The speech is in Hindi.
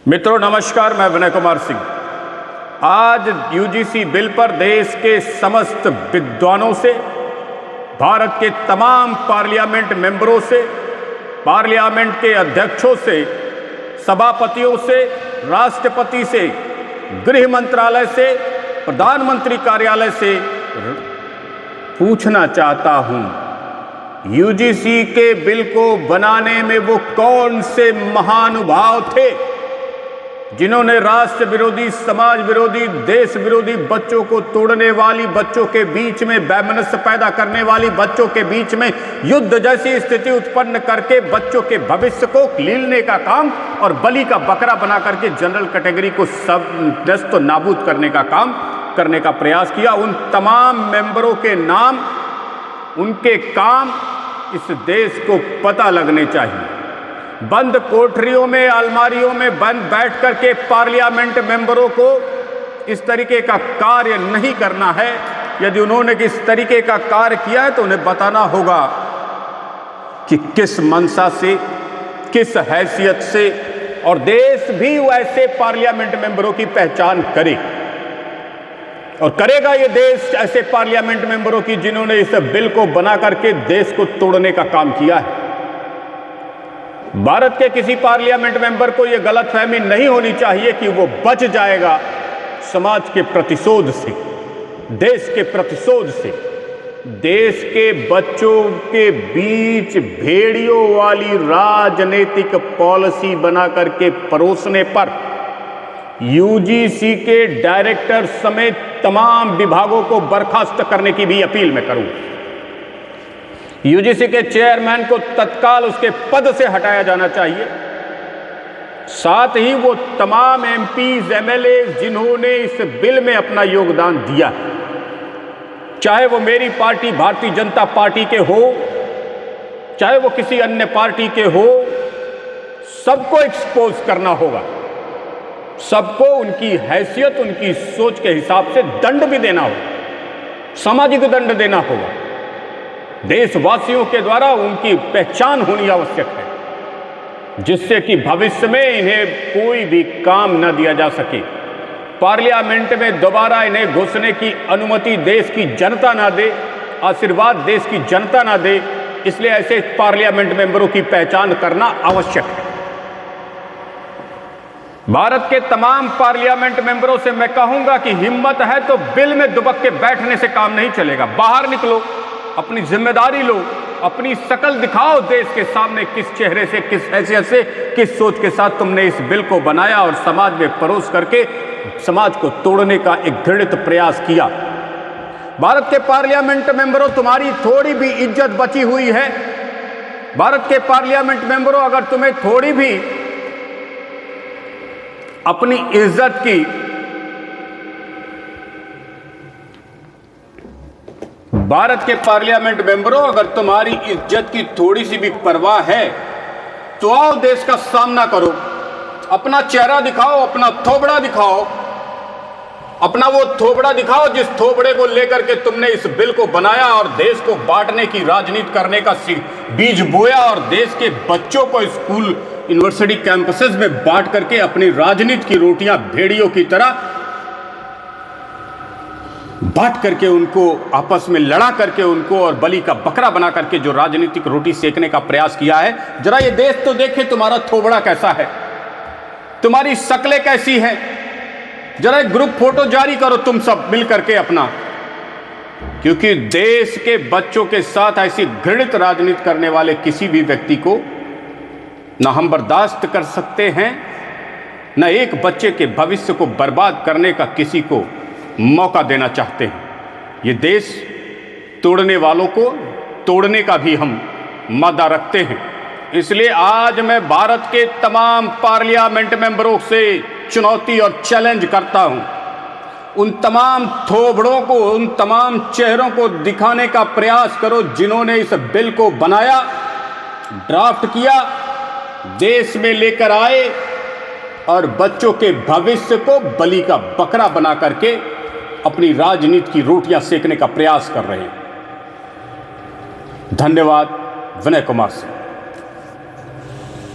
मित्रों नमस्कार, मैं विनय कुमार सिंह। आज यूजीसी बिल पर देश के समस्त विद्वानों से, भारत के तमाम पार्लियामेंट मेंबरों से, पार्लियामेंट के अध्यक्षों से, सभापतियों से, राष्ट्रपति से, गृह मंत्रालय से, प्रधानमंत्री कार्यालय से पूछना चाहता हूं, यूजीसी के बिल को बनाने में वो कौन से महानुभाव थे जिन्होंने राष्ट्र विरोधी, समाज विरोधी, देश विरोधी, बच्चों को तोड़ने वाली, बच्चों के बीच में वैमनस्य पैदा करने वाली, बच्चों के बीच में युद्ध जैसी स्थिति उत्पन्न करके बच्चों के भविष्य को लीलने का काम और बलि का बकरा बना करके जनरल कैटेगरी को सब नष्ट तो नाबूद करने का काम करने का प्रयास किया। उन तमाम मेंबरों के नाम, उनके काम इस देश को पता लगने चाहिए। बंद कोठरियों में, अलमारियों में बंद बैठ करके पार्लियामेंट मेंबरों को इस तरीके का कार्य नहीं करना है। यदि उन्होंने इस तरीके का कार्य किया है तो उन्हें बताना होगा कि किस मंशा से, किस हैसियत से, और देश भी ऐसे पार्लियामेंट मेंबरों की पहचान करे और करेगा ये देश ऐसे पार्लियामेंट मेंबरों की जिन्होंने इस बिल को बना करके देश को तोड़ने का काम किया है। भारत के किसी पार्लियामेंट मेंबर को यह गलतफहमी नहीं होनी चाहिए कि वो बच जाएगा समाज के प्रतिशोध से, देश के प्रतिशोध से। देश के बच्चों के बीच भेड़ियों वाली राजनीतिक पॉलिसी बना करके परोसने पर यूजीसी के डायरेक्टर समेत तमाम विभागों को बर्खास्त करने की भी अपील मैं करूं। यूजीसी के चेयरमैन को तत्काल उसके पद से हटाया जाना चाहिए। साथ ही वो तमाम एमपीज, एमएलए जिन्होंने इस बिल में अपना योगदान दिया, चाहे वो मेरी पार्टी भारतीय जनता पार्टी के हो, चाहे वो किसी अन्य पार्टी के हो, सबको एक्सपोज करना होगा। सबको उनकी हैसियत, उनकी सोच के हिसाब से दंड भी देना होगा, सामाजिक दंड देना होगा। देशवासियों के द्वारा उनकी पहचान होनी आवश्यक है, जिससे कि भविष्य में इन्हें कोई भी काम न दिया जा सके। पार्लियामेंट में दोबारा इन्हें घुसने की अनुमति देश की जनता ना दे, आशीर्वाद देश की जनता ना दे। इसलिए ऐसे पार्लियामेंट मेंबरों की पहचान करना आवश्यक है। भारत के तमाम पार्लियामेंट मेंबरों से मैं कहूंगा कि हिम्मत है तो बिल में दुबक के बैठने से काम नहीं चलेगा। बाहर निकलो, अपनी जिम्मेदारी लो, अपनी शकल दिखाओ देश के सामने, किस चेहरे से, किस हैसियत से, किस सोच के साथ तुमने इस बिल को बनाया और समाज में परोस करके समाज को तोड़ने का एक घृणित प्रयास किया। भारत के पार्लियामेंट मेंबरों, तुम्हारी थोड़ी भी इज्जत बची हुई है। भारत के पार्लियामेंट मेंबरों, अगर तुम्हें थोड़ी भी अपनी इज्जत की, भारत के पार्लियामेंट मेंबरों, अगर तुम्हारी इज्जत की थोड़ी सी भी परवाह है तो आओ देश का सामना करो, अपना चेहरा दिखाओ, अपना थोबड़ा दिखाओ, अपना वो थोबड़ा दिखाओ जिस थोबड़े को लेकर के तुमने इस बिल को बनाया और देश को बांटने की राजनीति करने का बीज बोया और देश के बच्चों को स्कूल, यूनिवर्सिटी कैंपसेस में बांट करके अपनी राजनीति की रोटियां भेड़ियों की तरह बांट करके उनको आपस में लड़ा करके उनको और बलि का बकरा बना करके जो राजनीतिक रोटी सेकने का प्रयास किया है। जरा ये देश तो देखे तुम्हारा थोबड़ा कैसा है, तुम्हारी शक्लें कैसी हैं। जरा एक ग्रुप फोटो जारी करो तुम सब मिल करके अपना, क्योंकि देश के बच्चों के साथ ऐसी घृणित राजनीति करने वाले किसी भी व्यक्ति को न हम बर्दाश्त कर सकते हैं, न एक बच्चे के भविष्य को बर्बाद करने का किसी को मौका देना चाहते हैं। ये देश तोड़ने वालों को तोड़ने का भी हम मादा रखते हैं। इसलिए आज मैं भारत के तमाम पार्लियामेंट मेंबरों से चुनौती और चैलेंज करता हूं, उन तमाम थोबड़ों को, उन तमाम चेहरों को दिखाने का प्रयास करो जिन्होंने इस बिल को बनाया, ड्राफ्ट किया, देश में लेकर आए और बच्चों के भविष्य को बलि का बकरा बना करके अपनी राजनीति की रोटियां सेकने का प्रयास कर रहे हैं। धन्यवाद। विनय कुमार सिंह।